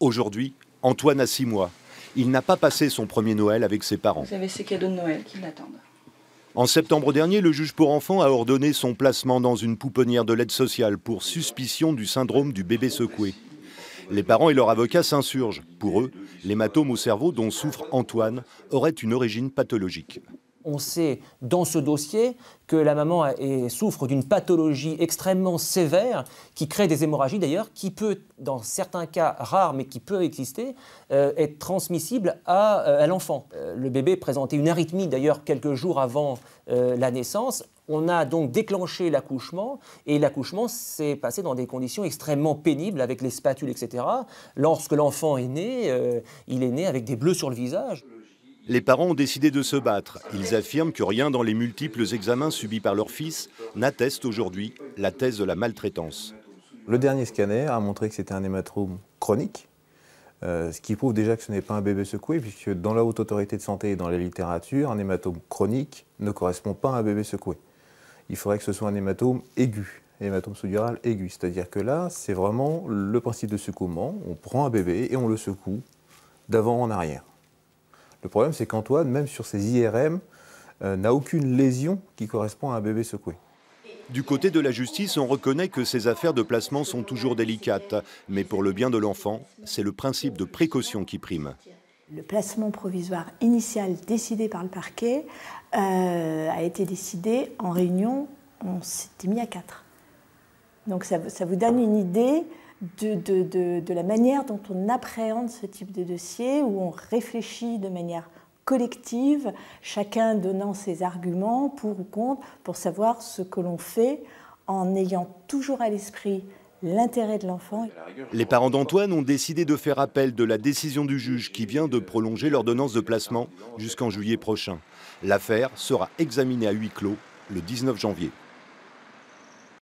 Aujourd'hui, Antoine a 6 mois. Il n'a pas passé son premier Noël avec ses parents. Vous avez ces cadeaux de Noël qui l'attendent. En septembre dernier, le juge pour enfants a ordonné son placement dans une pouponnière de l'aide sociale pour suspicion du syndrome du bébé secoué. Les parents et leur avocat s'insurgent. Pour eux, l'hématome au cerveau dont souffre Antoine aurait une origine pathologique. On sait dans ce dossier que la maman souffre d'une pathologie extrêmement sévère qui crée des hémorragies d'ailleurs, qui peut, dans certains cas rares mais qui peut exister, être transmissible à l'enfant. Le bébé présentait une arythmie d'ailleurs quelques jours avant la naissance. On a donc déclenché l'accouchement et l'accouchement s'est passé dans des conditions extrêmement pénibles avec les spatules, etc. Lorsque l'enfant est né, il est né avec des bleus sur le visage. Les parents ont décidé de se battre. Ils affirment que rien dans les multiples examens subis par leur fils n'atteste aujourd'hui la thèse de la maltraitance. Le dernier scanner a montré que c'était un hématome chronique, ce qui prouve déjà que ce n'est pas un bébé secoué, puisque dans la Haute Autorité de Santé et dans la littérature, un hématome chronique ne correspond pas à un bébé secoué. Il faudrait que ce soit un hématome aigu, hématome sous-dural aigu. C'est-à-dire que là, c'est vraiment le principe de secouement. On prend un bébé et on le secoue d'avant en arrière. Le problème, c'est qu'Antoine, même sur ses IRM, n'a aucune lésion qui correspond à un bébé secoué. Du côté de la justice, on reconnaît que ces affaires de placement sont toujours délicates. Mais pour le bien de l'enfant, c'est le principe de précaution qui prime. Le placement provisoire initial décidé par le parquet a été décidé en réunion, on s'était mis à 4. Donc ça vous donne une idée de la manière dont on appréhende ce type de dossier, où on réfléchit de manière collective, chacun donnant ses arguments pour ou contre, pour savoir ce que l'on fait en ayant toujours à l'esprit l'intérêt de l'enfant. Les parents d'Antoine ont décidé de faire appel de la décision du juge qui vient de prolonger l'ordonnance de placement jusqu'en juillet prochain. L'affaire sera examinée à huis clos le 19 janvier.